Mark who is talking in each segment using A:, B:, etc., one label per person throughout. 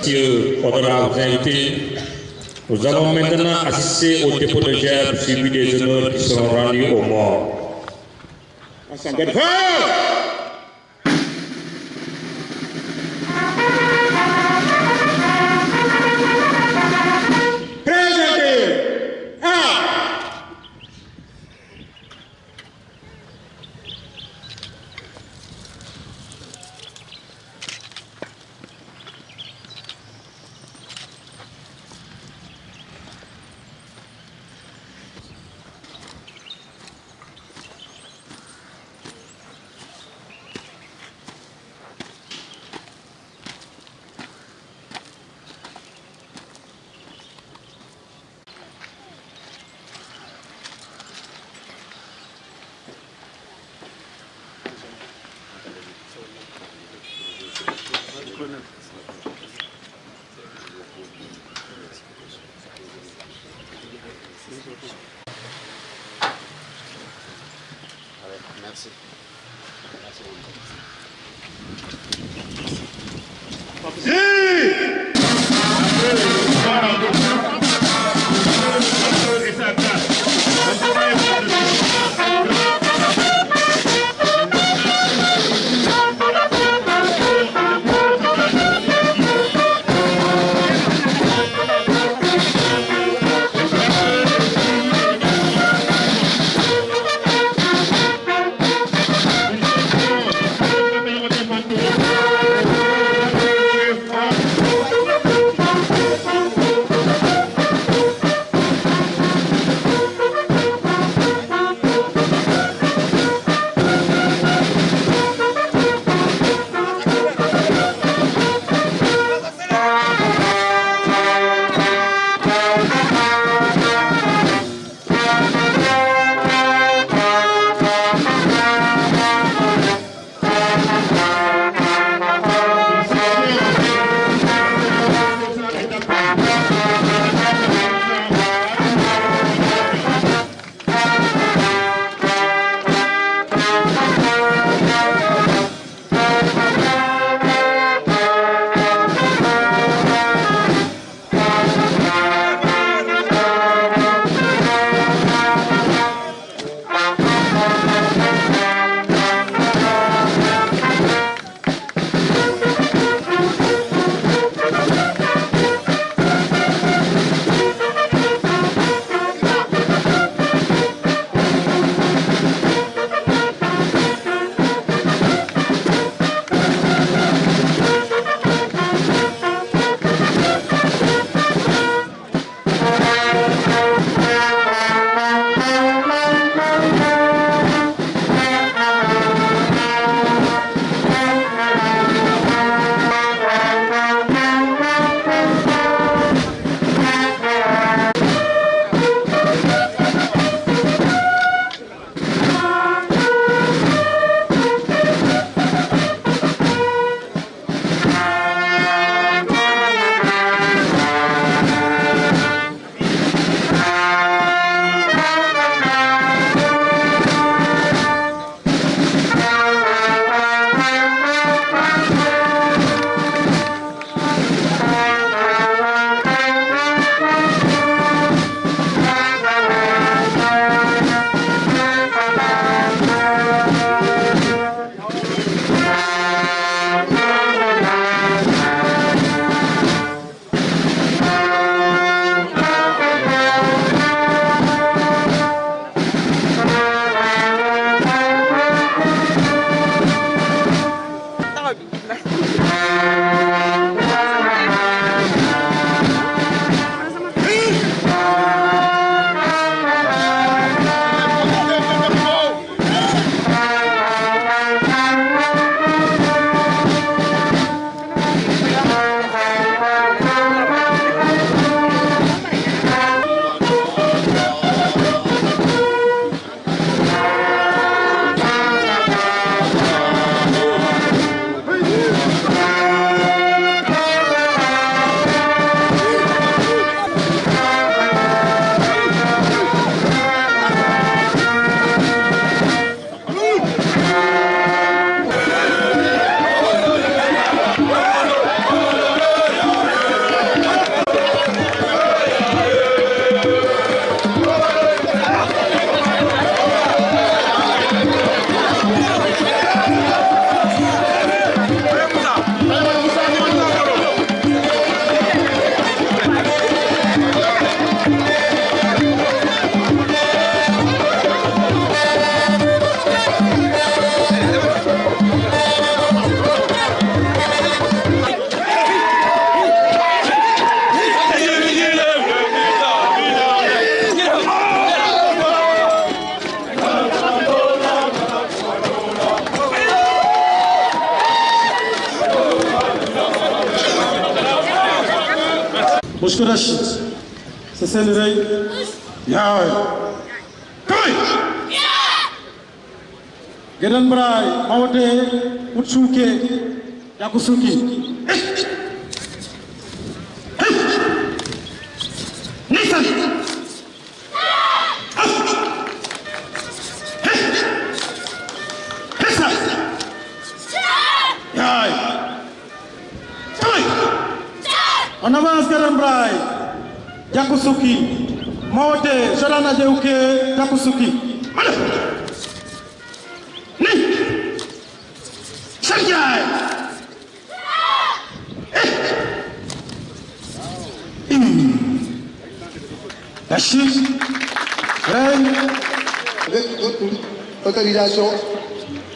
A: Messieurs, honorables invités, nous allons maintenant assister au dépôt de gerbe suivi des honneurs qui seront rendus aux morts.
B: Merci.
C: مشكور رشيد سسل ري ياوي كوي جدًا براي ماوتي وتشوكي ياكوسوكي نيسان On avance Geren Bray, Yakusuki, Maote, Jordan Adeuke, Yakusuki. Ni! Sergei! Lachis, Reine.
B: Avec votre autorisation,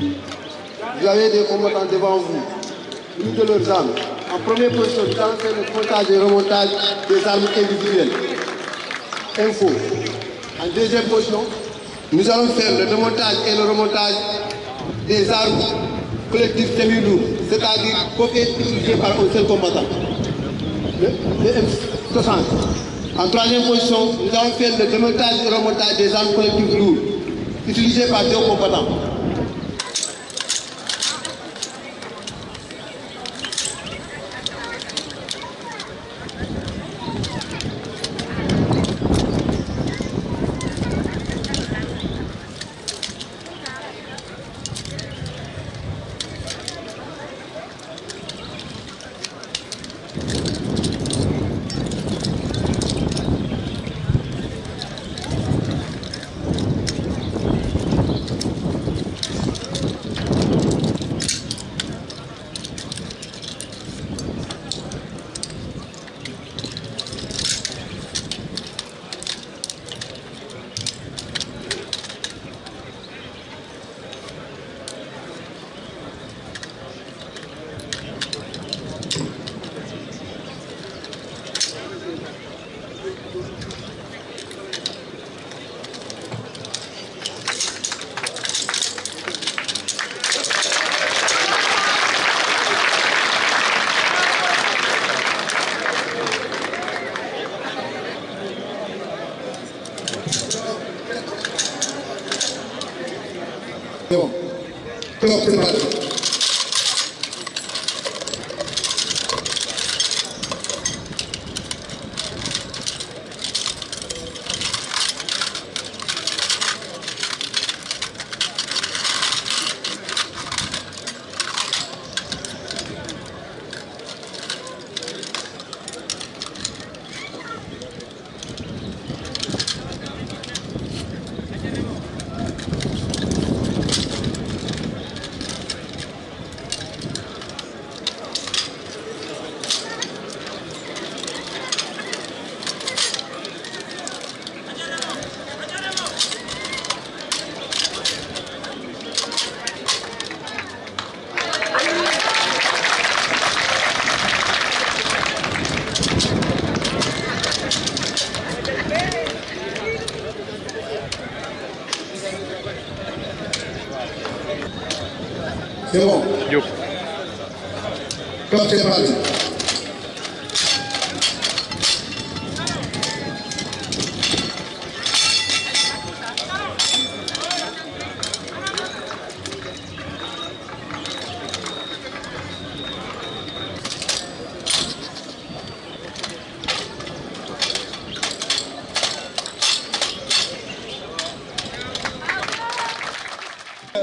B: vous avez des combattants devant vous, munis de leurs armes. En première position, nous allons faire le montage et remontage des armes individuelles. Info. En deuxième position, nous allons faire le démontage et le remontage des armes collectives semi-lourdes, c'est-à-dire peuvent être utilisées par un seul combattant. Le M60. En troisième position, nous allons faire le démontage et remontage des armes collectives lourdes, utilisées par deux combattants. Bon, top, c'est parti. C'est bon.
D: Yo.
B: Top, c'est parti.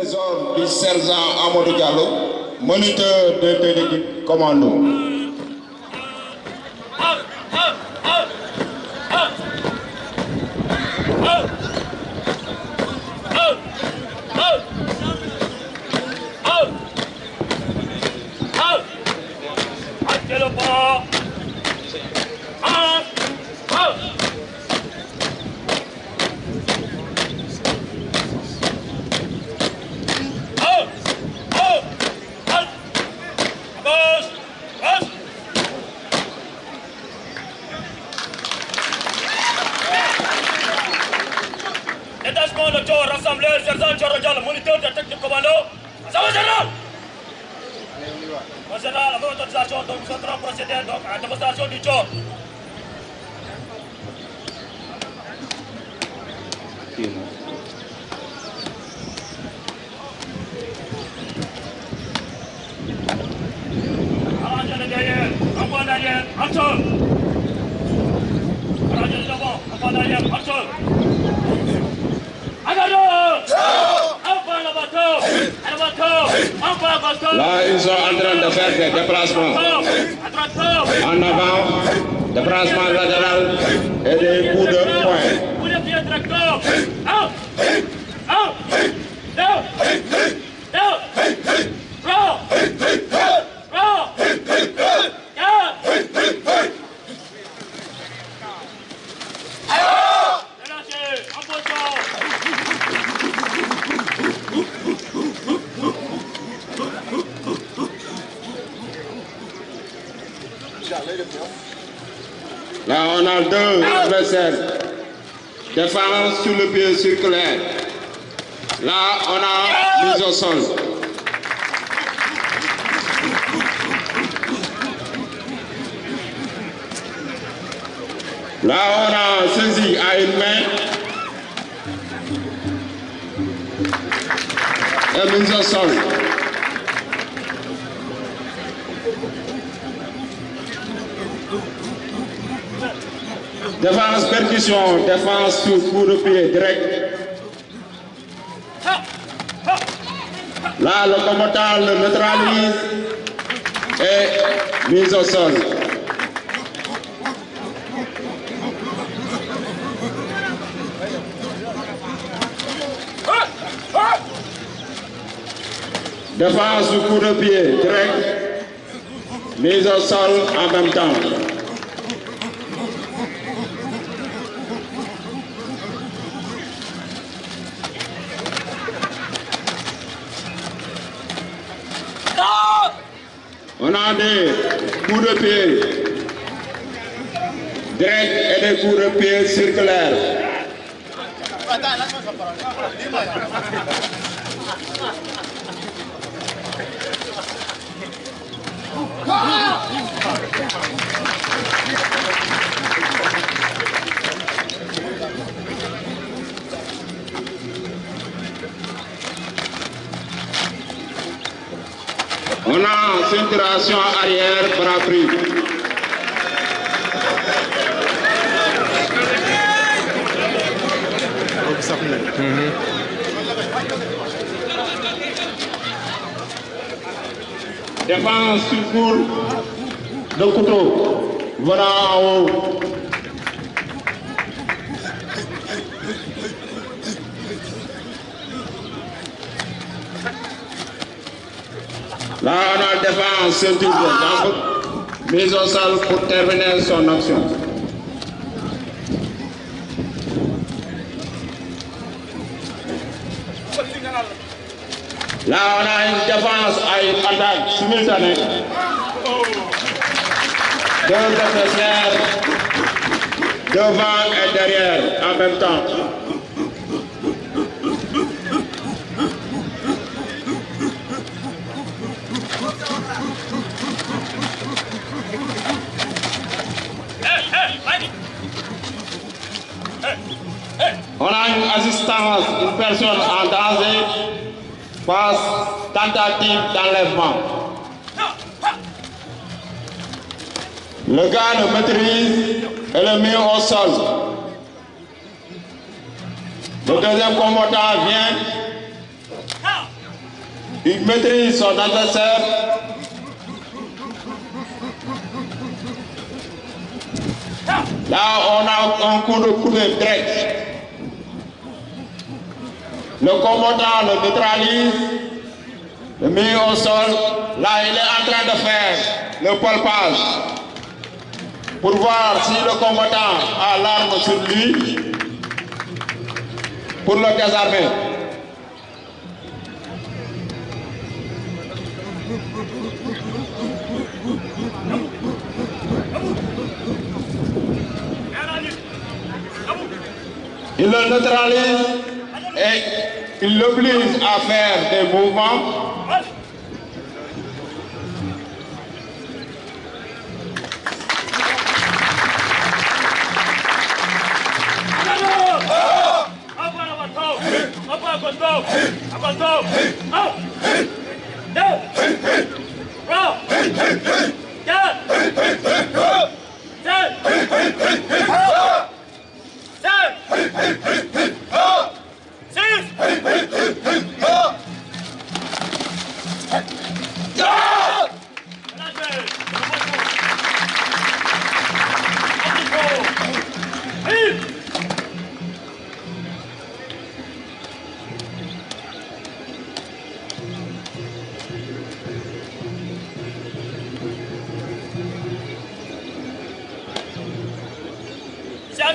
E: Zone du sergent Amadou Diallo, moniteur de l'équipe commando.
F: Détachement de Dior, rassembleur, sergent Dior Diallo, moniteur de technique commando. Ça va, général? Mon général, avec autorisation, donc nous allons procéder donc, à la démonstration du Dior. Arrangez le derrière, un point derrière, action. Arrangez le devant, un point derrière, action. Agarro! Un point à la bateau! À la bateau! Un point à bateau!
E: Là, ils sont en train de faire des déplacements en avant, déplacement latéral et des coups de poing.
F: Coup de pied directeur. 1, 2, 3, 4. Relâchez, en position.
E: Là, on a deux adversaires. Défense sur le pied circulaire. Là, on a mise au sol. Là, on a saisi à une main et mise au sol. Défense percussion, défense sur coup de pied direct. Là, le combattant le neutralise et mise au sol. Défense sur coup de pied direct, mise au sol en même temps. On a des coups de pied directs et des coups de pied circulaires. On a ceinturation arrière, bras pris. Défense sur cours de couteau. Voilà en haut. Là, on a défense ceinture de jambe, mise au sol pour terminer son action. Là, on a une défense à une attaque simultanée. Deux adversaires devant et derrière en même temps. On a une assistance, une personne en danger, passe tentative d'enlèvement. Le gars le maîtrise et le met au sol. Le deuxième combattant vient, il maîtrise son adversaire. Là, on a un coup de coude direct. Le combattant le neutralise, le met au sol. Là, il est en train de faire le palpage pour voir si le combattant a l'arme sur lui pour le désarmer. Il le neutralise et il l'oblige à faire des mouvements.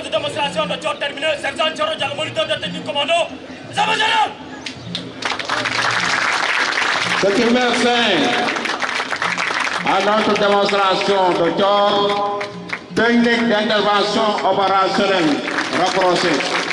F: phase de démonstration de tir terminée. Sergent Thioro Diallo, moniteur de technique commando. Zama Général.
E: Ce qui met fin à notre démonstration de tir technique d'intervention opérationnelle rapprochée.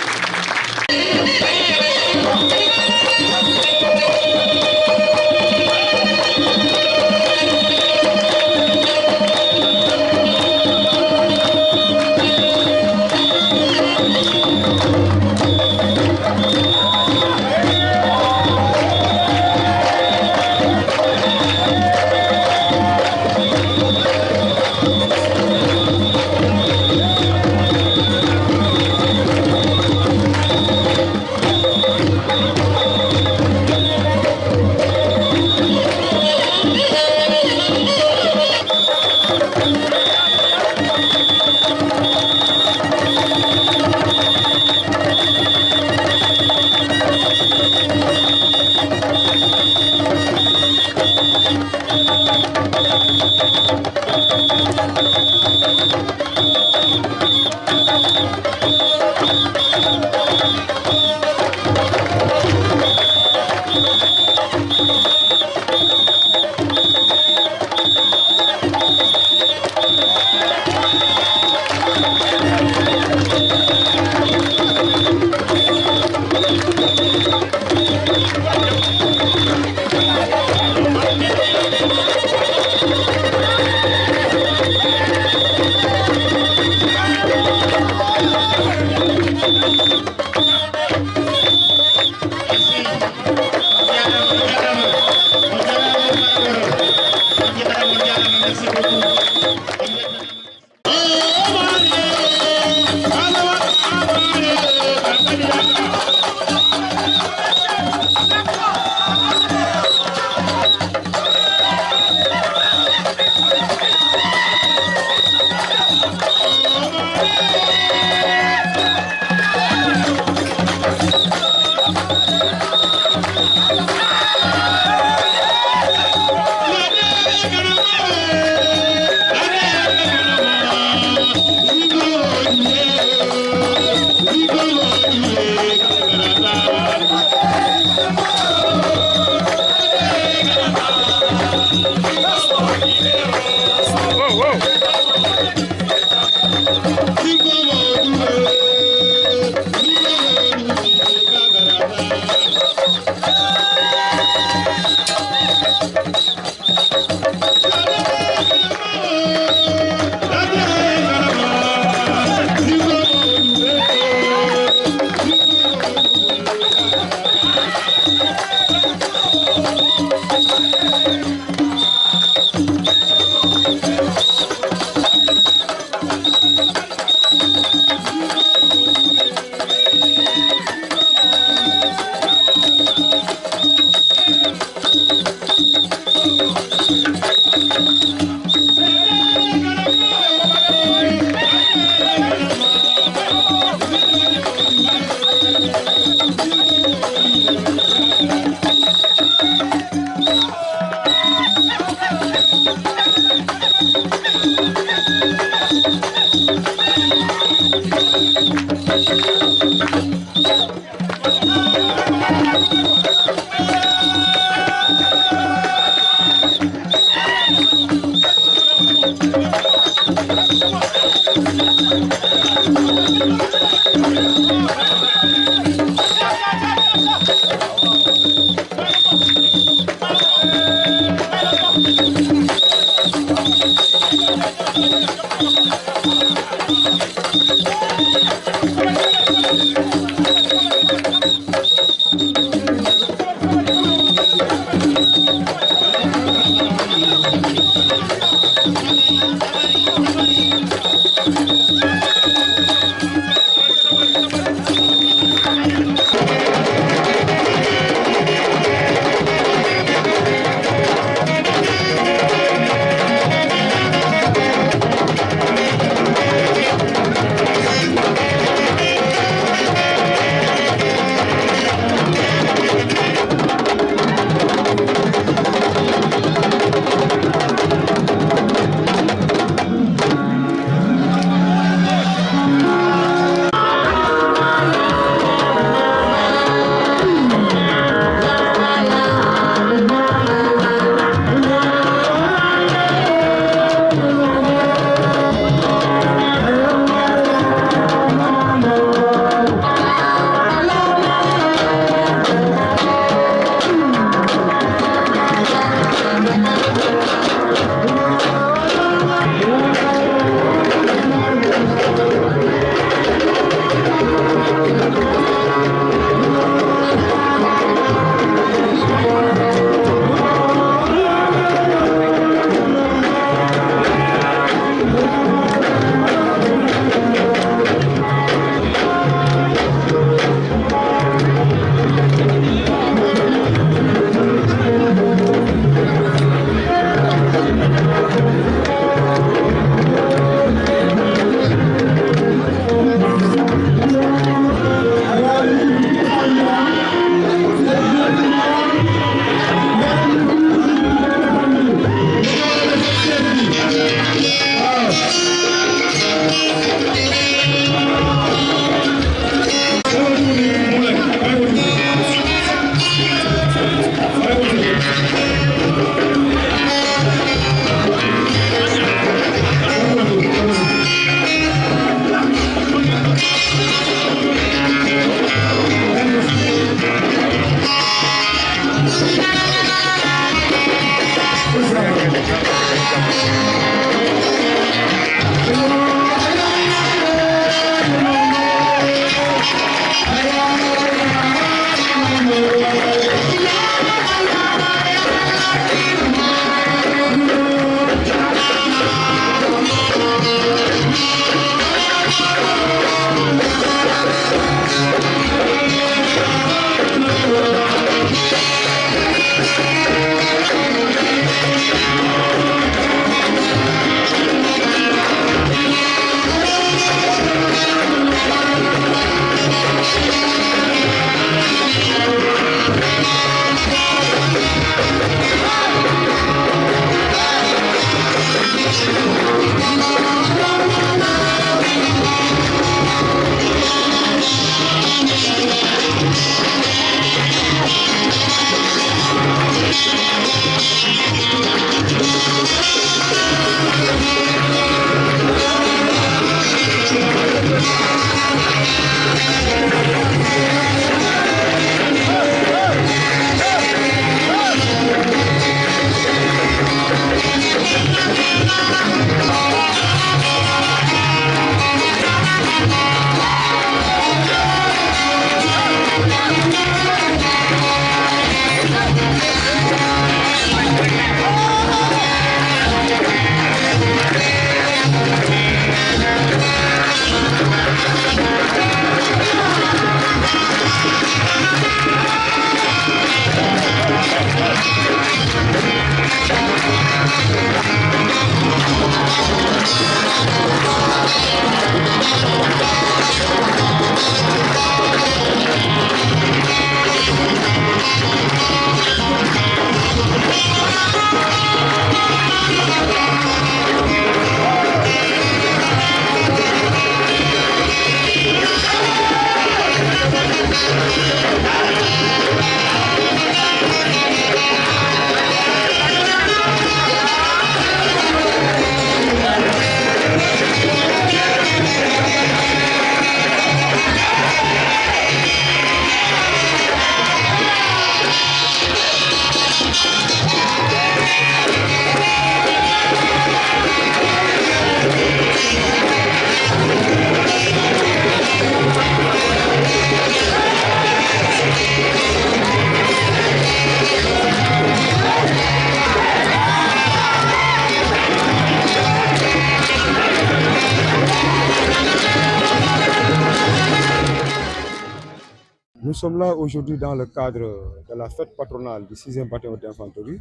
D: sommes là aujourd'hui dans le cadre de la fête patronale du 6e bataillon d'infanterie,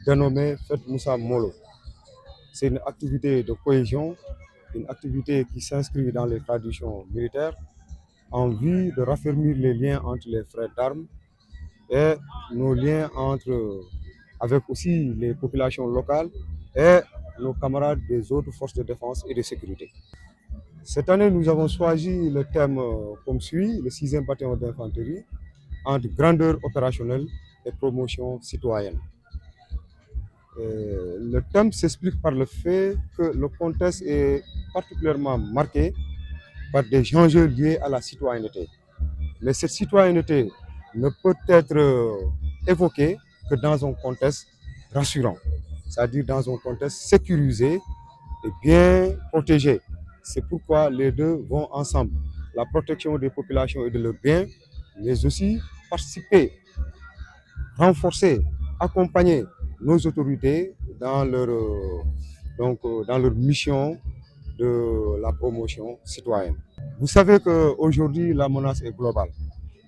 D: dénommée Fête Moussa Molo. C'est une activité de cohésion, une activité qui s'inscrit dans les traditions militaires en vue de raffermir les liens entre les frères d'armes et nos liens avec aussi les populations locales et nos camarades des autres forces de défense et de sécurité. Cette année, nous avons choisi le thème comme suit, le 6e bataillon d'infanterie, entre grandeur opérationnelle et promotion citoyenne. Le thème s'explique par le fait que le contexte est particulièrement marqué par des enjeux liés à la citoyenneté. Mais cette citoyenneté ne peut être évoquée que dans un contexte rassurant, c'est-à-dire dans un contexte sécurisé et bien protégé. C'est pourquoi les deux vont ensemble. La protection des populations et de leurs biens, mais aussi participer, renforcer, accompagner nos autorités dans leur mission de la promotion citoyenne. Vous savez qu'aujourd'hui, la menace est globale.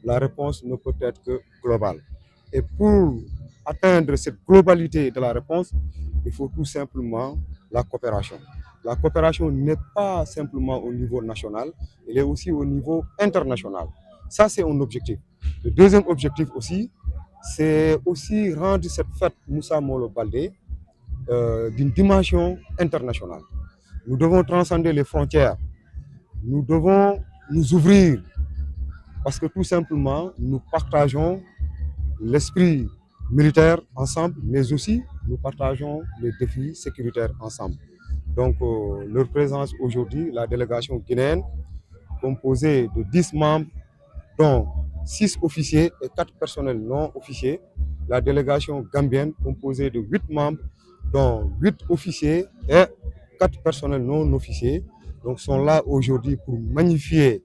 D: La réponse ne peut être que globale. Et pour atteindre cette globalité de la réponse, il faut tout simplement la coopération. La coopération n'est pas simplement au niveau national, elle est aussi au niveau international. Ça, c'est un objectif. Le deuxième objectif aussi, c'est aussi rendre cette fête Moussa Molo Baldé d'une dimension internationale. Nous devons transcender les frontières. Nous devons nous ouvrir parce que tout simplement, nous partageons l'esprit militaire ensemble, mais aussi nous partageons les défis sécuritaires ensemble. Donc, leur présence aujourd'hui, la délégation guinéenne, composée de 10 membres, dont 6 officiers et 4 personnels non officiers. La délégation gambienne, composée de 8 membres, dont 8 officiers et 4 personnels non officiers, donc sont là aujourd'hui pour magnifier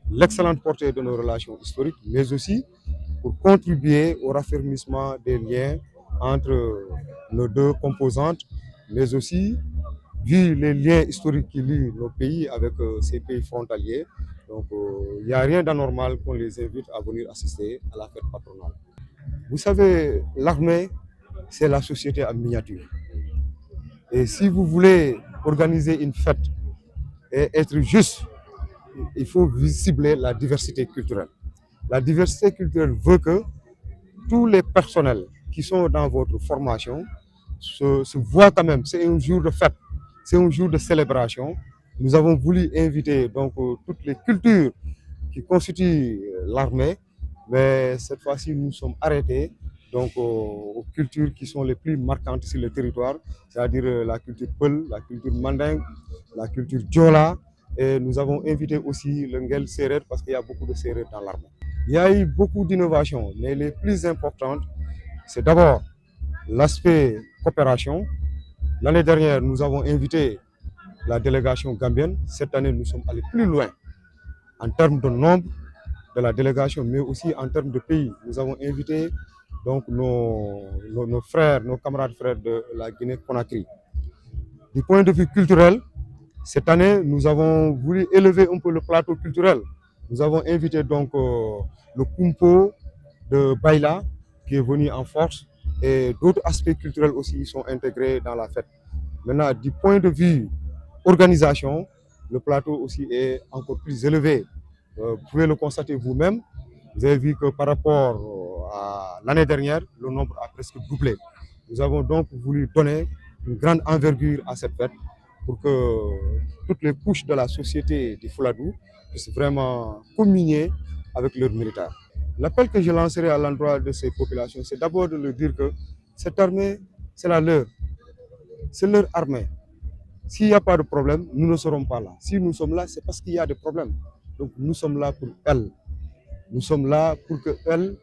D: l'excellente portée de nos relations historiques, mais aussi pour contribuer au raffermissement des liens entre nos deux composantes, mais aussi, vu les liens historiques qui lient nos pays avec ces pays frontaliers, donc il n'y a rien d'anormal qu'on les invite à venir assister à la fête patronale. Vous savez, l'armée, c'est la société en miniature. Et si vous voulez organiser une fête et être juste, il faut cibler la diversité culturelle. La diversité culturelle veut que tous les personnels qui sont dans votre formation se voient quand même. C'est un jour de fête, c'est un jour de célébration. Nous avons voulu inviter donc toutes les cultures qui constituent l'armée, mais cette fois-ci nous sommes arrêtés donc aux cultures qui sont les plus marquantes sur le territoire, c'est-à-dire la culture Peul, la culture Mandingue, la culture Diola, et nous avons invité aussi le Nguel Serer parce qu'il y a beaucoup de Serer dans l'armée. Il y a eu beaucoup d'innovations, mais les plus importantes, c'est d'abord l'aspect coopération. L'année dernière, nous avons invité la délégation gambienne. Cette année, nous sommes allés plus loin en termes de nombre de la délégation, mais aussi en termes de pays. Nous avons invité donc nos frères, nos camarades frères de la Guinée-Conakry. Du point de vue culturel, cette année, nous avons voulu élever un peu le plateau culturel. Nous avons invité donc le Kumpo de Baïla, qui est venu en force, et d'autres aspects culturels aussi sont intégrés dans la fête. Maintenant, du point de vue organisation, le plateau aussi est encore plus élevé. Vous pouvez le constater vous-même. Vous avez vu que par rapport à l'année dernière, le nombre a presque doublé. Nous avons donc voulu donner une grande envergure à cette fête pour que toutes les couches de la société du Fouladou puissent vraiment communier avec leurs militaires. L'appel que je lancerai à l'endroit de ces populations, c'est d'abord de leur dire que cette armée, c'est la leur. C'est leur armée. S'il n'y a pas de problème, nous ne serons pas là. Si nous sommes là, c'est parce qu'il y a des problèmes. Donc nous sommes là pour elles. Nous sommes là pour qu'elles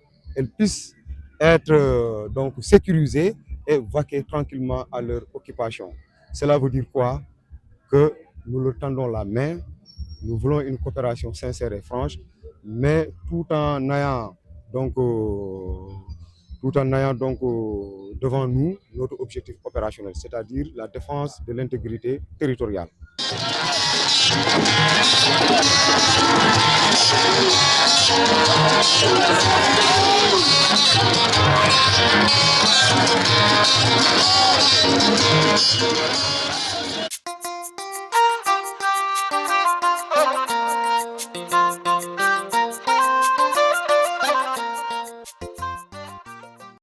D: puissent être donc sécurisées et vaquer tranquillement à leur occupation. Cela veut dire quoi? Que nous leur tendons la main, nous voulons une coopération sincère et franche, mais tout en ayant donc devant nous notre objectif opérationnel, c'est-à-dire la défense de l'intégrité territoriale.
G: Thank you.